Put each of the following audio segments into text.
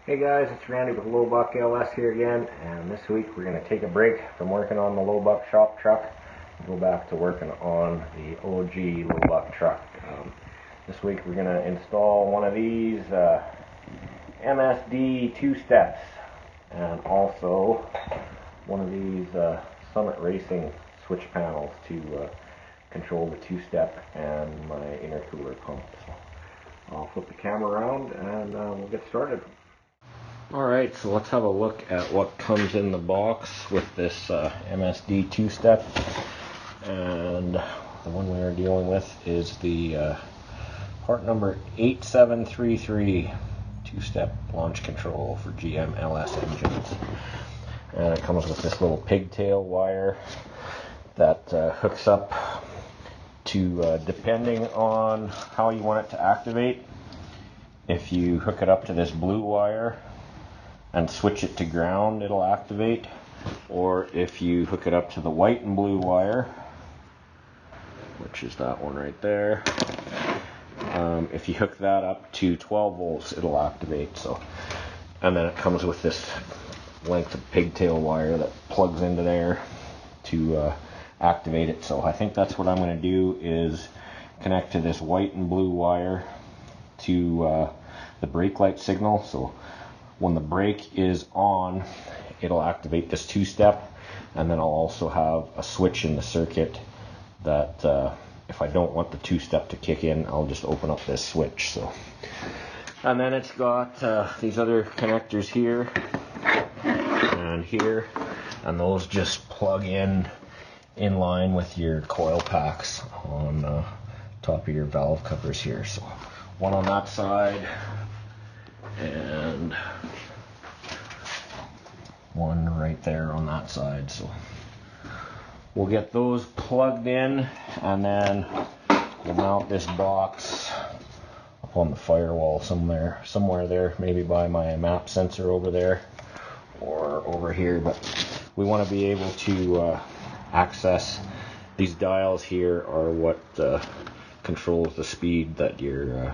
Hey guys, it's Randy with Lowbuck LS here again, and this week we're going to take a break from working on the Lowbuck shop truck and go back to working on the OG Lowbuck truck. This week we're going to install one of these MSD two-steps and also one of these Summit Racing switch panels to control the two-step and my intercooler pump. So I'll flip the camera around and we'll get started. Alright, so let's have a look at what comes in the box with this MSD two-step. And the one we are dealing with is the part number 8733 two-step launch control for GM LS engines. And it comes with this little pigtail wire that hooks up to, depending on how you want it to activate. If you hook it up to this blue wire and switch it to ground, it'll activate. Or if you hook it up to the white and blue wire, which is that one right there, if you hook that up to 12 volts, it'll activate. So, and then it comes with this length of pigtail wire that plugs into there to activate it. So I think that's what I'm going to do, is connect to this white and blue wire to the brake light signal. So when the brake is on, it'll activate this two-step, and then I'll also have a switch in the circuit that if I don't want the two-step to kick in, I'll just open up this switch. So, and then it's got these other connectors here and here, and those just plug in line with your coil packs on top of your valve covers here. So one on that side and one right there on that side. So we'll get those plugged in, and then we'll mount this box up on the firewall somewhere there, maybe by my map sensor over there or over here. But we want to be able to access these dials here, are what controls the speed that you're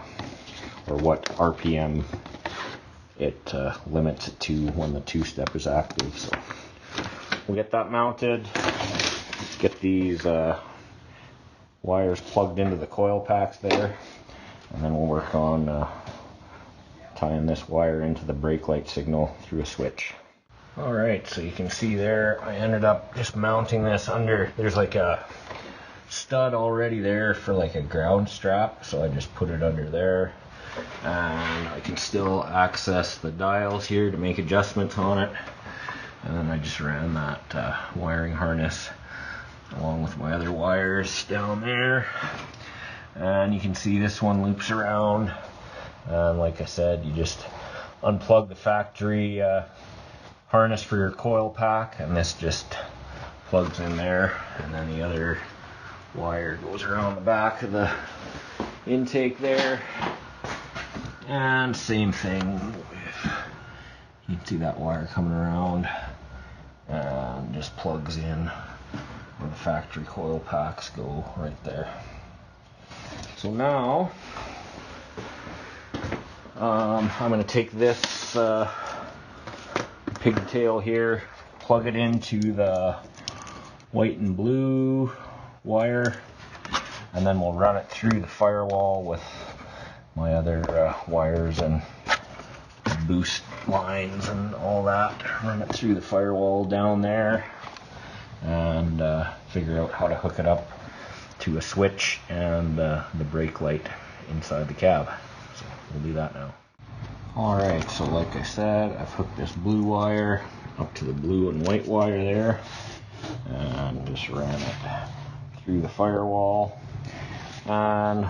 or what RPM it limits it to when the two-step is active. So we'll get that mounted, get these wires plugged into the coil packs there, and then we'll work on tying this wire into the brake light signal through a switch. Alright, so you can see there, I ended up just mounting this under, there's like a stud already there for like a ground strap, so I just put it under there. And I can still access the dials here to make adjustments on it. And then I just ran that wiring harness along with my other wires down there. And you can see this one loops around. And like I said, you just unplug the factory harness for your coil pack, and this just plugs in there. And then the other wire goes around the back of the intake there. And same thing, you can see that wire coming around and just plugs in where the factory coil packs go right there. So now I'm going to take this pigtail here, plug it into the white and blue wire, and then we'll run it through the firewall with my other wires and boost lines and all that. Run it through the firewall down there and figure out how to hook it up to a switch and the brake light inside the cab. So we'll do that now. Alright, so like I said, I've hooked this blue wire up to the blue and white wire there and just ran it through the firewall. And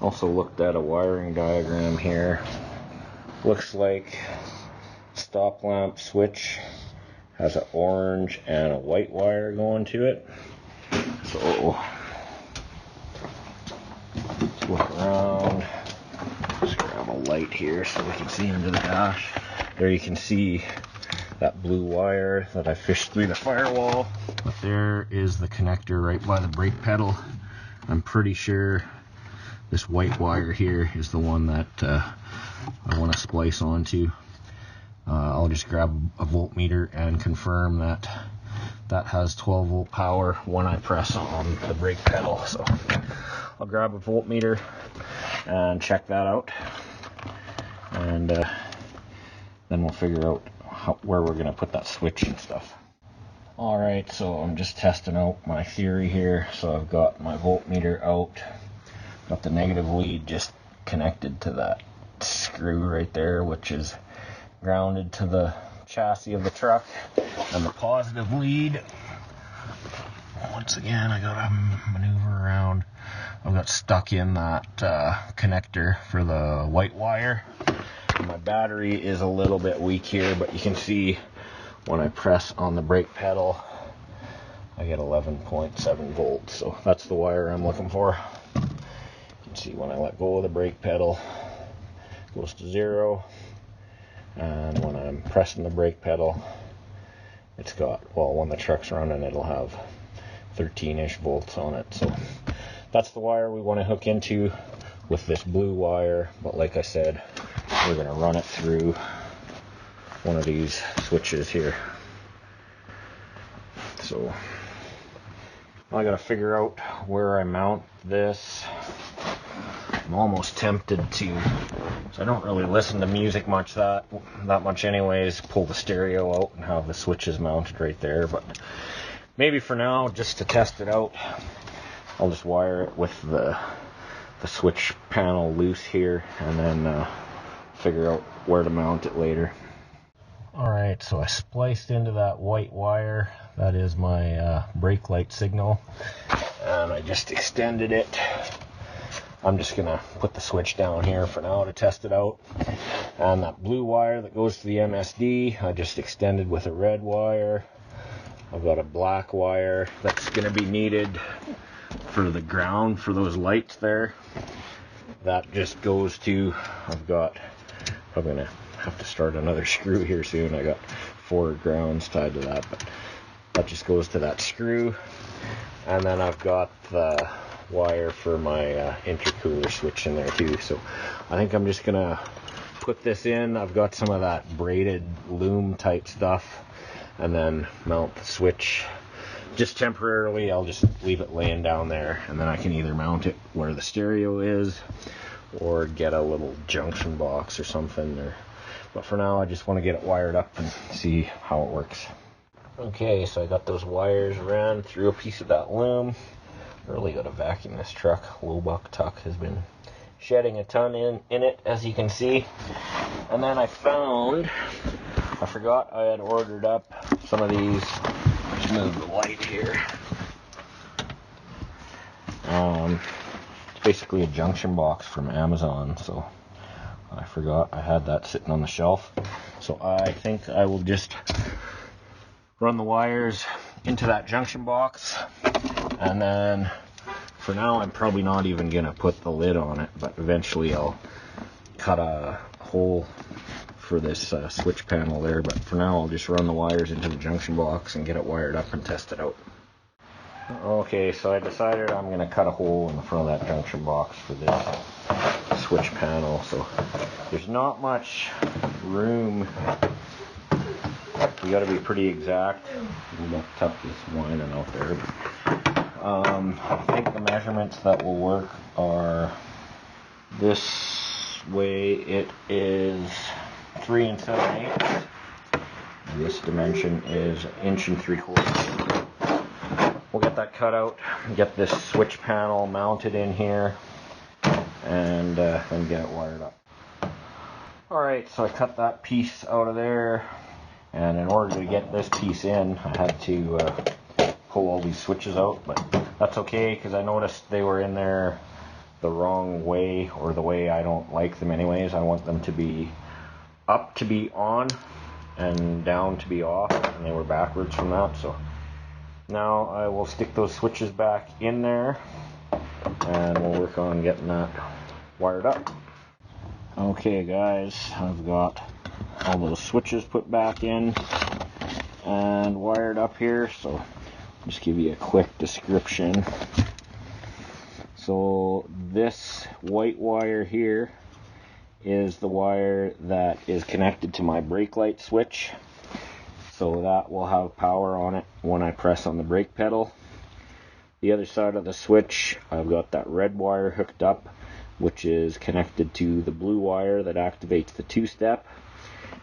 also looked at a wiring diagram here. Looks like stop lamp switch has an orange and a white wire going to it. So let's look around. Just grab a light here so we can see under the dash. There you can see that blue wire that I fished through the firewall. But there is the connector right by the brake pedal. I'm pretty sure this white wire here is the one that I want to splice onto. I'll just grab a voltmeter and confirm that that has 12 volt power when I press on the brake pedal. So I'll grab a voltmeter and check that out, and then we'll figure out where we're going to put that switch and stuff. Alright, so I'm just testing out my theory here. So I've got my voltmeter out, got the negative lead just connected to that screw right there, which is grounded to the chassis of the truck, and the positive lead, once again I gotta maneuver around, I've got stuck in that connector for the white wire. My battery is a little bit weak here, but you can see when I press on the brake pedal I get 11.7 volts, so that's the wire I'm looking for. You can see when I let go of the brake pedal it goes to 0, and when I'm pressing the brake pedal it's got, well, when the truck's running it'll have 13-ish volts on it. So that's the wire we want to hook into with this blue wire, but like I said, we're going to run it through one of these switches here. So I got to figure out where I mount this. I'm almost tempted to, so I don't really listen to music much that much anyways, pull the stereo out and have the switches mounted right there, but maybe for now, just to test it out, I'll just wire it with the switch panel loose here, and then figure out where to mount it later. Alright, so I spliced into that white wire, that is my brake light signal, and I just extended it. I'm just going to put the switch down here for now to test it out. And that blue wire that goes to the MSD, I just extended with a red wire. I've got a black wire that's going to be needed for the ground for those lights there. That just goes to, I'm going to have to start another screw here soon. I got 4 grounds tied to that, but that just goes to that screw. And then I've got the wire for my intercooler switch in there too. So I think I'm just gonna put this in. I've got some of that braided loom type stuff, and then mount the switch just temporarily. I'll just leave it laying down there, and then I can either mount it where the stereo is or get a little junction box or something, but for now I just want to get it wired up and see how it works. Okay, so I got those wires ran through a piece of that loom. Really got to vacuum this truck. Lowbuck Tuck has been shedding a ton in it, as you can see. And then I forgot I had ordered up some of these. Let's move the light here. It's basically a junction box from Amazon, so I forgot I had that sitting on the shelf. So I think I will just run the wires into that junction box, and then for now I'm probably not even going to put the lid on it, but eventually I'll cut a hole for this switch panel there. But for now I'll just run the wires into the junction box and get it wired up and test it out. Okay, so I decided I'm going to cut a hole in the front of that junction box for this switch panel. So there's not much room. You got to be pretty exact. Lowbuck Tuck is whining out there. I think the measurements that will work are this way. It is 3 7/8, and this dimension is 1 3/4. We'll get that cut out, get this switch panel mounted in here, and then get it wired up. Alright, so I cut that piece out of there, and in order to get this piece in I had to pull all these switches out, but that's okay because I noticed they were in there the wrong way, or the way I don't like them anyways. I want them to be up to be on and down to be off, and they were backwards from that. So now I will stick those switches back in there and we'll work on getting that wired up. Okay guys, I've got all those switches put back in and wired up here, so I'll just give you a quick description. So this white wire here is the wire that is connected to my brake light switch. So that will have power on it when I press on the brake pedal. The other side of the switch, I've got that red wire hooked up, which is connected to the blue wire that activates the two-step.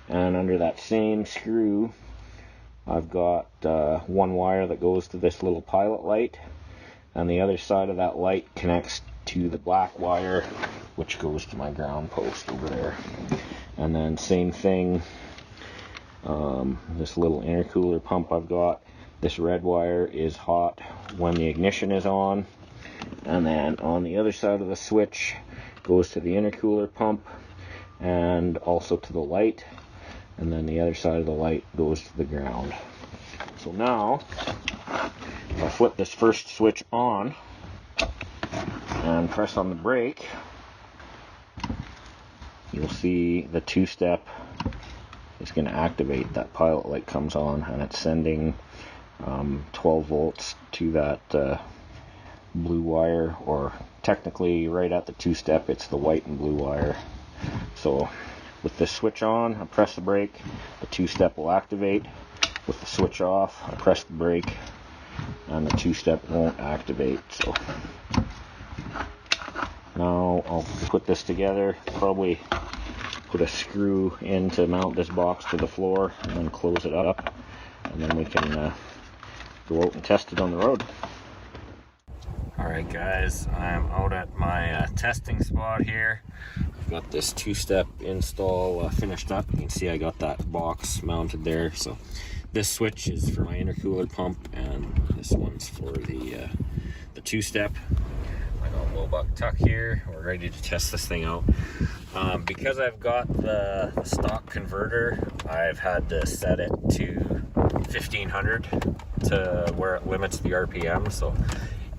And under that same screw, I've got one wire that goes to this little pilot light, and the other side of that light connects to the black wire, which goes to my ground post over there. And then same thing, this little intercooler pump I've got, this red wire is hot when the ignition is on, and then on the other side of the switch goes to the intercooler pump and also to the light, and then the other side of the light goes to the ground. So now, if I flip this first switch on and press on the brake, you'll see the two-step is going to activate. That pilot light comes on, and it's sending 12 volts to that blue wire, or technically right at the two-step it's the white and blue wire. So with this switch on, I press the brake, the two-step will activate. With the switch off, I press the brake and the two-step won't activate. So now I'll put this together, probably put a screw in to mount this box to the floor, and then close it up, and then we can go out and test it on the road. Alright guys, I'm out at my testing spot here. I've got this two-step install finished up. You can see I got that box mounted there. So this switch is for my intercooler pump, and this one's for the two-step. I got Wobuck Tuck here. We're ready to test this thing out. Because I've got the stock converter, I've had to set it to 1500 to where it limits the RPM. So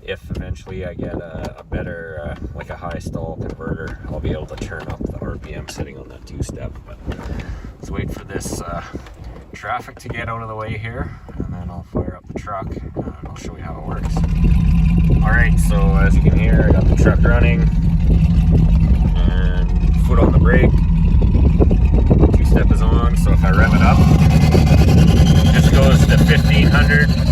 if eventually I get a better, like a high stall converter, I'll be able to turn up the RPM setting on that two-step. But let's wait for this traffic to get out of the way here, and then I'll fire up the truck and I'll show you how it works. Alright, so as you can hear, I got the truck running and foot on the brake. Two-step is on, so if I rev it up, this goes to 1500.